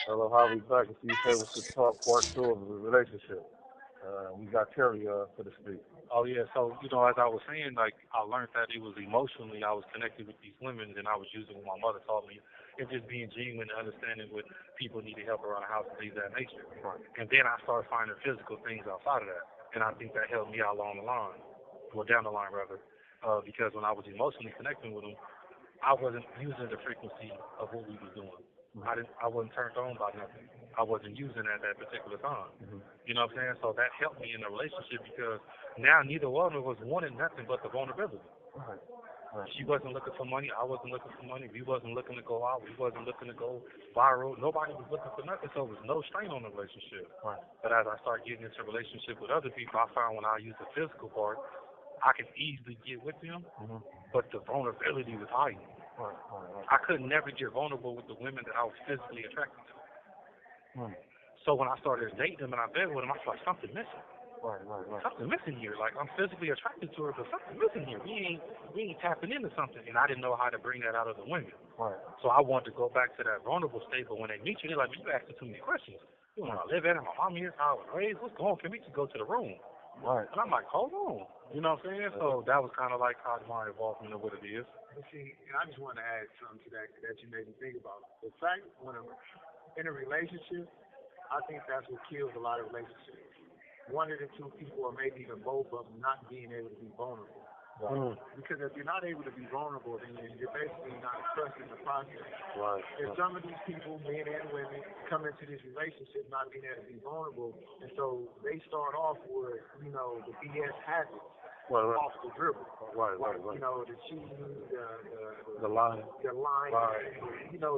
Hello, how we back? If you say we should talk part two of the relationship. We got Terry for the speak. Oh yeah, so as I was saying, like I learned that it was emotionally I was connected with these women, and I was using what my mother taught me, and just being genuine and understanding what people needed help around the house and things of that nature. Right. And then I started finding physical things outside of that, and I think that helped me out along the line, well down the line rather, because when I was emotionally connecting with them, I wasn't using the frequency of what we was doing. I wasn't turned on by nothing. I wasn't using at that particular time. Mm-hmm. You know what I'm saying? So that helped me in the relationship because now neither one of us wanted nothing but the vulnerability. Right. Right. She wasn't looking for money. I wasn't looking for money. We wasn't looking to go out. We wasn't looking to go viral. Nobody was looking for nothing. So there was no strain on the relationship. Right. But as I started getting into a relationship with other people, I found when I use the physical part, I could easily get with them, Mm-hmm. but the vulnerability was heightened. Right. Right. Right. I could never get vulnerable with the women that I was physically attracted to. Mm. So when I started dating them and I bed with them, I was like, something missing. Right. Right. Right. Something missing here. Like I'm physically attracted to her, but something missing here. We ain't tapping into something, and I didn't know how to bring that out of the women. Right. So I wanted to go back to that vulnerable state. But when they meet you, they're like, you asking too many questions. You know, I live at, my mom here, how I was raised. What's going on? Can we just go to the room? Right. And I'm like, hold on. You know what I'm saying? So that was kind of like how my involvement of what it is. But see, and I just want to add something to that you made me think about. The fact when in a relationship, I think that's what kills a lot of relationships. One of the two people, or maybe even both of them, not being able to be vulnerable. Right. Because if you're not able to be vulnerable, then you're basically not trusting the process. Right. And some of these people, men and women, come into this relationship not being able to be vulnerable, and so they start off with, the BS habits Right. Right. off the dribble. Right. Right. Right. The cheating, The line. the lying. Right.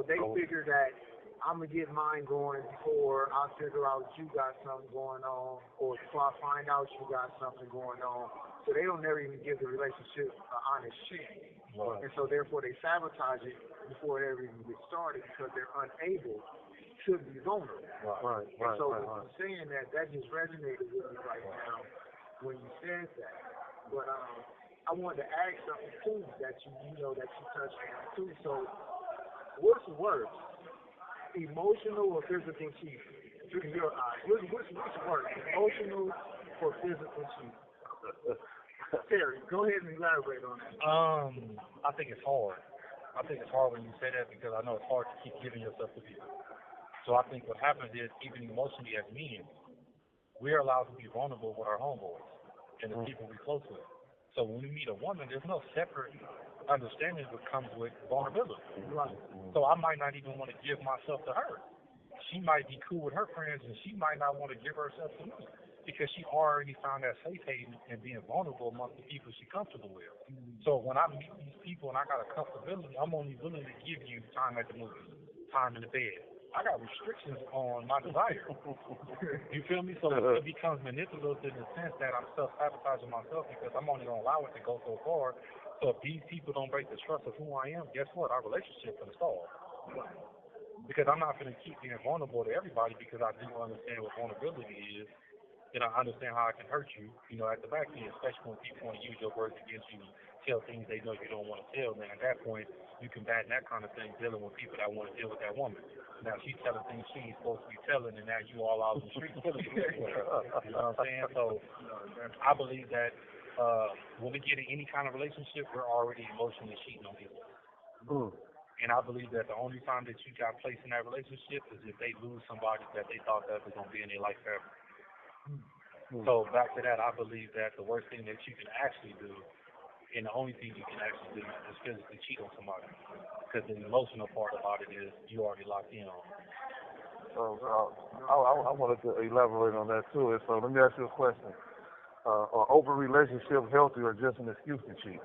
They figure that I'm gonna get mine going before I figure out you got something going on, or before I find out you got something going on. So they don't never even give the relationship an honest chance. Right. And so therefore they sabotage it before it ever even gets started because they're unable to be vulnerable. Right. And Right. so Right. when Right. you're saying that just resonated with me right now when you said that. But I wanted to ask something too that you touched on too. So what's worse, emotional or physical cheating? In your eyes, what's worse, emotional or physical cheating? Terry, go ahead and elaborate on that. I think it's hard. I think it's hard when you say that because I know it's hard to keep giving yourself to people. So I think what happens is, even emotionally as men, we're allowed to be vulnerable with our homeboys and the people we close with. So when we meet a woman, there's no separate understanding that comes with vulnerability. Right. So I might not even want to give myself to her. She might be cool with her friends, and she might not want to give herself to me because she already found that safe haven and being vulnerable amongst the people she's comfortable with. So when I meet these people and I got a comfortability, I'm only willing to give you time at the movies, time in the bed. I got restrictions on my desire. You feel me? So it becomes manipulative in the sense that I'm self-sabotaging myself because I'm only going to allow it to go so far. So if these people don't break the trust of who I am, guess what? Our relationship can stall. Because I'm not going to keep being vulnerable to everybody because I do understand what vulnerability is. And I understand how it can hurt you, at the back end, especially when people want to use your words against you, tell things they know you don't want to tell. Then at that point, you can combat that kind of thing dealing with people that want to deal with that woman. Now she's telling things she ain't supposed to be telling, and now you all out in the streets killing people with her. You know what I'm saying? So I believe that when we get in any kind of relationship, we're already emotionally cheating on people. And I believe that the only time that you got placed in that relationship is if they lose somebody that they thought that was going to be in their life forever. So back to that, I believe that the worst thing that you can actually do, and the only thing you can actually do, is physically cheat on somebody. Because the emotional part about it is you already locked in on it. So I wanted to elaborate on that too. So let me ask you a question: Are open relationships healthy or just an excuse to cheat?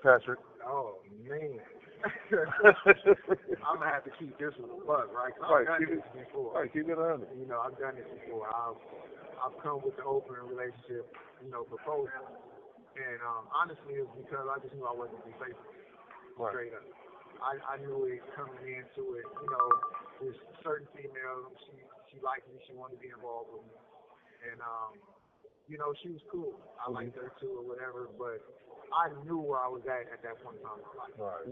Patrick. Oh man. I'm gonna have to keep this one a buck, right? 'Cause I've done this before. Right, keep it 100. I've done this before. I've come with the open relationship, proposal, and honestly, it's because I just knew I wasn't gonna be faithful. Right. Straight up. I knew it coming into it. This certain female, she liked me. She wanted to be involved with me, and she was cool. I liked her too, or whatever, but I knew where I was at that point in time in my life. Right.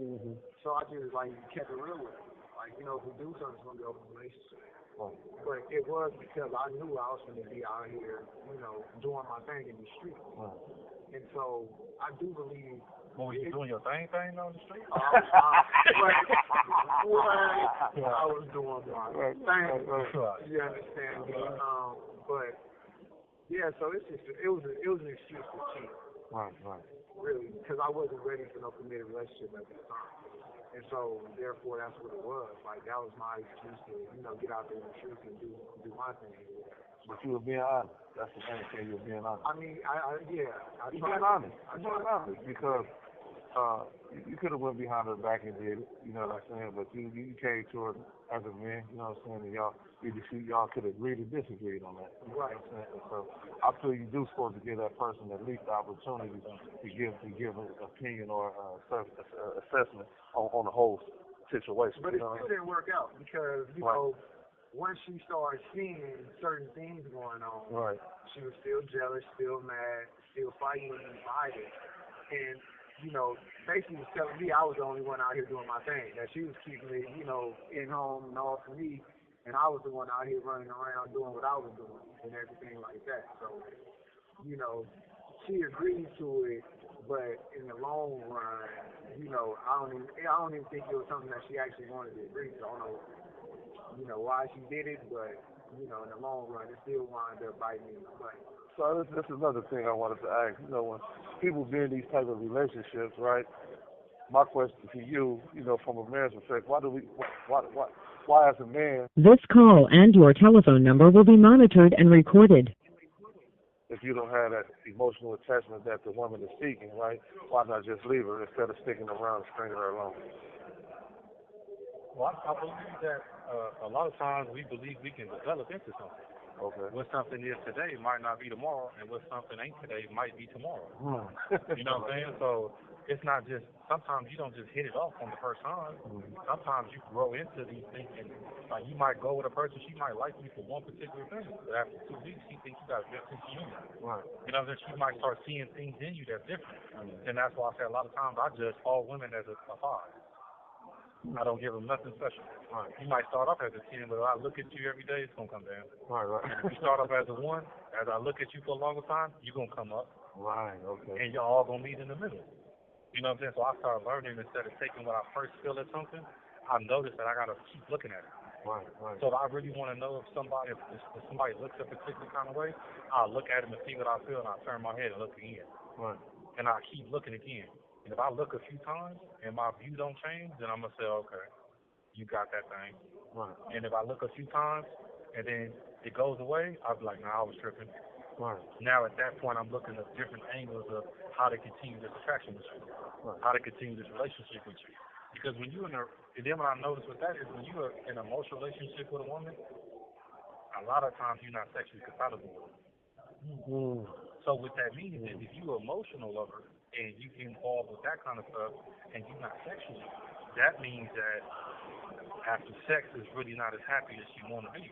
So I just kept it real with her. Like, you know, if we do something, it's going to be open relationship. Right. But it was because I knew I was going to be out here, you know, doing my thing in the street. Right. And so I do believe. Well, you doing your thing on the street? I was doing my thing. Right. You understand me? But yeah, so it's just it was an excuse to cheat. Right. Really, because I wasn't ready for no committed relationship at that time. And so, therefore, that's what it was. Like, that was my excuse to, you know, get out there in the streets and do my thing. But you were being honest. That's the main thing. You were being honest. I mean, I You're being honest. Because you could have went behind her back and did it. You know what I'm saying? But you came to her as a man. You know what I'm saying? And y'all could agree to disagree on that. Right. You know what I'm saying? And so I feel you do supposed to give that person at least the opportunity to give an opinion or assessment on the whole situation. But it still didn't work out because, you know, once she started seeing certain things going on, right, she was still jealous, still mad, still fighting and fighting. And, you know, basically was telling me I was the only one out here doing my thing, that she was keeping it, you know, in home and all for me, and I was the one out here running around doing what I was doing and everything like that. So, you know, she agreed to it, but in the long run, you know, I don't even think it was something that she actually wanted to agree to. I don't know, you know, why she did it, but, you know, in the long run, it still wound up biting me in the butt. So this is another thing I wanted to ask. You know, when people be in these type of relationships, right? My question to you, you know, from a man's perspective, why as a man, This call and your telephone number will be monitored and recorded. if you don't have that emotional attachment that the woman is seeking, right? Why not just leave her instead of sticking around and stringing her along? Well, I believe that a lot of times we believe we can develop into something. Okay. What something is today might not be tomorrow, and what something ain't today might be tomorrow. You know what I'm saying? So it's not just, sometimes you don't just hit it off on the first time. Sometimes you grow into these things, and like you might go with a person, she might like you for one particular thing, but after 2 weeks, she thinks you got a good sense of humor. Right. You know what I'm saying? She might start seeing things in you that's different. And that's why I say a lot of times I judge all women as a 5. I don't give them nothing special. Right. You might start off as a 10, but if I look at you every day, it's going to come down. Right. If you start off as a 1, as I look at you for a longer time, you're going to come up. Right, okay. And you're all going to meet in the middle. You know what I'm saying? So I started learning instead of taking what I first feel at something, I noticed that I got to keep looking at it. Right. So if I really want to know if somebody looks a particular kind of way, I'll look at them and see what I feel, and I'll turn my head and look again. Right. And I'll keep looking again. And if I look a few times and my view don't change, then I'm going to say, okay, you got that thing. Right. And if I look a few times and then it goes away, I'll be like, nah, I was tripping. Right. Now at that point, I'm looking at different angles of how to continue this attraction with you, how to continue this relationship with you. Because when you're and then what I noticed with that is when you're in an emotional relationship with a woman, a lot of times you're not sexually compatible with her. So what that means is if you're an emotional lover and you get involved with that kind of stuff and you're not sexually, that means that after sex is really not as happy as you want to be.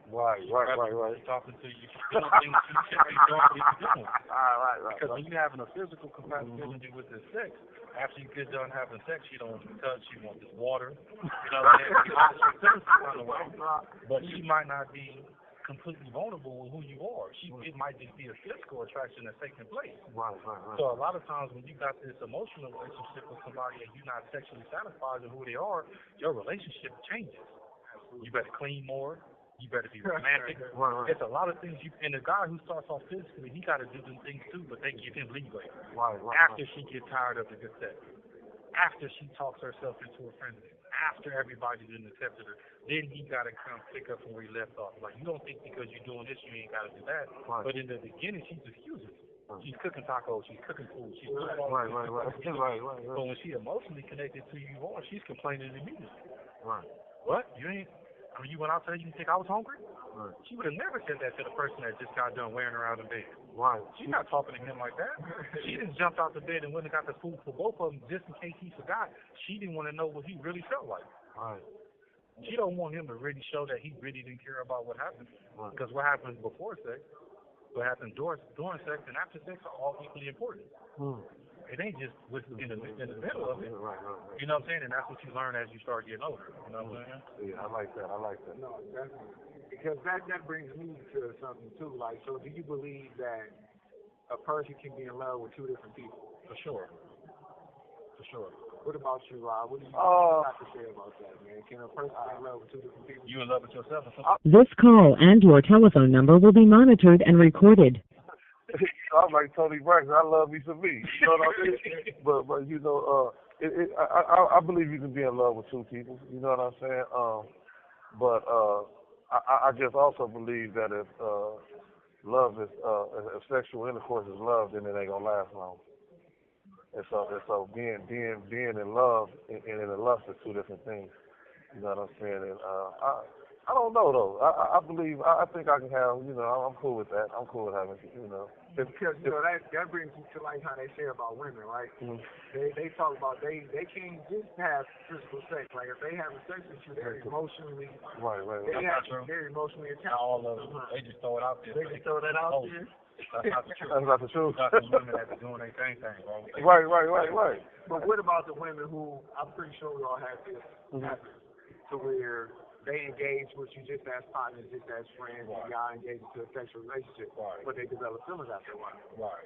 Right. She's talking to you, she's doing things she should be doing what she's doing. Right. Because when you're having a physical compatibility with the sex, after you get done having sex, she don't want to touch, she wants this water. You know what I'm saying? She feels some kind of way. But she might not be completely vulnerable with who you are. It might just be a physical attraction that's taking place. Right. So a lot of times when you got this emotional relationship with somebody and you're not sexually satisfied with who they are, your relationship changes. You better clean more. You better be romantic. Right. It's a lot of things. And the guy who starts off physically, he got to do them things too, but they give him leeway. Right. After she gets tired of the good sex. After she talks herself into a frenzy. After everybody's been accepted her, then he got to come pick up from where he left off. Like, you don't think because you're doing this, you ain't got to do that. Right. But in the beginning, she's excuses. She's cooking tacos, she's cooking food, she's doing Right. But when she emotionally connected to you more, she's complaining immediately. Right. What? You went out today, you didn't think I was hungry? Right. She would have never said that to the person that just got done wearing her out of bed. Right. She's not talking to him like that. She just jumped out the bed and went and got the food for both of them just in case he forgot. She didn't want to know what he really felt like. Right. She don't want him to really show that he really didn't care about what happened. Right. Because what happens before sex, what happens during sex, and after sex are all equally important. It ain't just what's in the middle of it. Right. You know what I'm saying? And that's what you learn as you start getting older. You know what I'm saying? Yeah, I like that. No, definitely. Because that brings me to something too. Like, so do you believe that a person can be in love with two different people? For sure. What about you, Rob? What do you have to say about that, man? Can a person be in love with two different people? You in love with yourself or something? This call and your telephone number will be monitored and recorded. I'm like Tony Braxton. I love me some me. You know what I mean? but you know, I believe you can be in love with two people. You know what I'm saying? But I just also believe that if love is if sexual intercourse is love, then it ain't gonna last long. And so being in love and in lust are two different things. You know what I'm saying? And I don't know though. I believe I think I can have. You know, I'm cool with that. I'm cool with having. You know. Because you know that brings me to like how they say about women, right? Mm-hmm. They talk about they can't just have physical sex. Like if they have sex with you, they're emotionally Right. they're emotionally attached. Not all of them. They just throw it out there. They just throw that out there. That's not the truth. That's not the truth. You got some women that are doing their thing, bro. Right. But what about the women who I'm pretty sure we all have this happen to where they engage with you just as partners, just as friends, and y'all engage into a sexual relationship, but they develop feelings after a while. Right.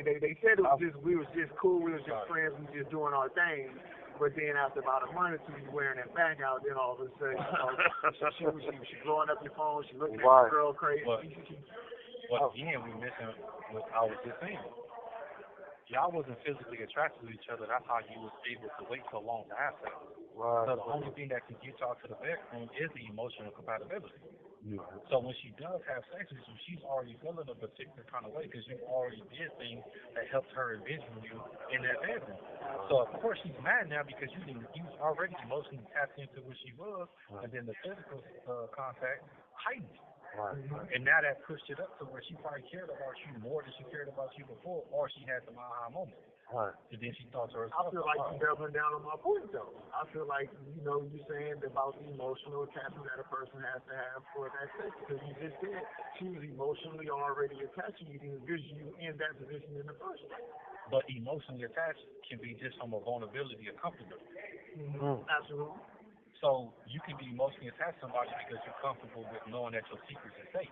They said it was just we was just cool, we was just friends, we just doing our thing. But then after about a month or two, you wearing that bang out, then all of a sudden, you know, she blowing up your phone, she looking at the girl crazy. But again, we missing what I was just saying. Y'all wasn't physically attracted to each other. That's how you was able to wait so long to have sex. Right. So the only thing that can get y'all to the bedroom is the emotional compatibility. Yeah. So when she does have sex with you, she's already feeling a particular kind of way because you already did things that helped her envision you in that bedroom. So of course she's mad now because you already emotionally tapped into what she was, and then the physical contact heightened. Right. And now that pushed it up to where she probably cared about you more than she cared about you before, or she had some aha moment. Right. And then she thought to herself, I feel like you're doubling down on my point, though. I feel like, you know, you're saying about the emotional attachment that a person has to have for that sex. Because you just said she was emotionally already attached to you because you in that position in the first place. But emotionally attached can be just from a vulnerability or comfortability. Absolutely. So you can be emotionally attached to somebody because you're comfortable with knowing that your secrets are safe.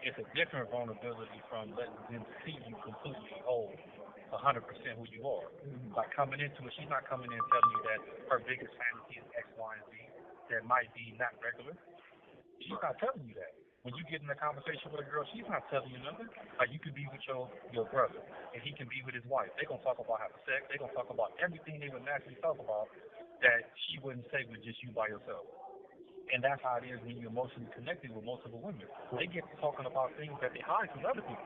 It's a different vulnerability from letting them see you completely whole, 100% who you are. By coming into it, she's not coming in telling you that her biggest fantasy is X, Y, and Z that might be not regular. She's not telling you that. When you get in a conversation with a girl, she's not telling you nothing. Like you can be with your brother, and he can be with his wife. They're going to talk about having sex. They're going to talk about everything they would naturally talk about that she wouldn't say with just you by yourself. And that's how it is when you're emotionally connected with multiple women. They get to talking about things that they hide from other people.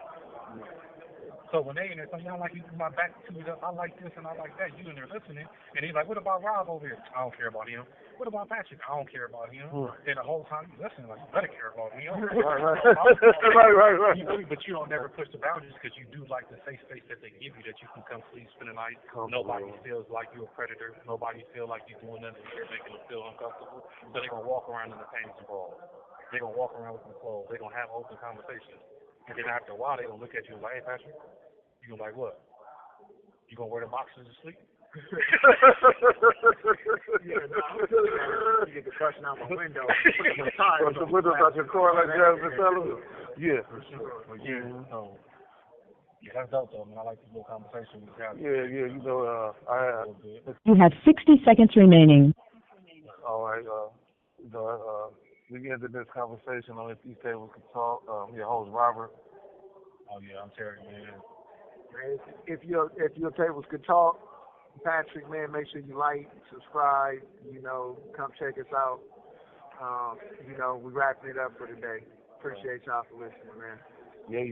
So when they in there saying, I like you, my back to it up, I like this and I like that, you in there listening, and he's like, what about Rob over here? I don't care about him. What about Patrick? I don't care about him. And the whole time you listening, like, you better care about me. Right. But you don't never push the boundaries because you do like the safe space that they give you, that you can come sleep, spend the night. Nobody feels like you're a predator. Nobody feels like you're doing nothing. You're making them feel uncomfortable. So they're going to walk around in the panties and bras. They're going to walk around with some clothes. They're going to have open conversations. And then after a while, they're going to look at you and like, hey, Patrick, you going to like what? You going to wear the boxers to sleep? Yeah, no, you get the question out my window. Put the windows out your car like Jasmine Sullivan. Yeah. For sure. But yeah, so, yeah, that's dope though. I mean, I like this little conversation we have. Yeah, you know, You have 60 seconds remaining. all right, we ended this conversation on If These Tables Could Talk. Your host, Robert. Oh yeah, I'm Terry, man. If your tables could talk, Patrick, man, make sure you like, subscribe, you know, come check us out. You know, we're wrapping it up for today. Appreciate y'all for listening, man. Yeah.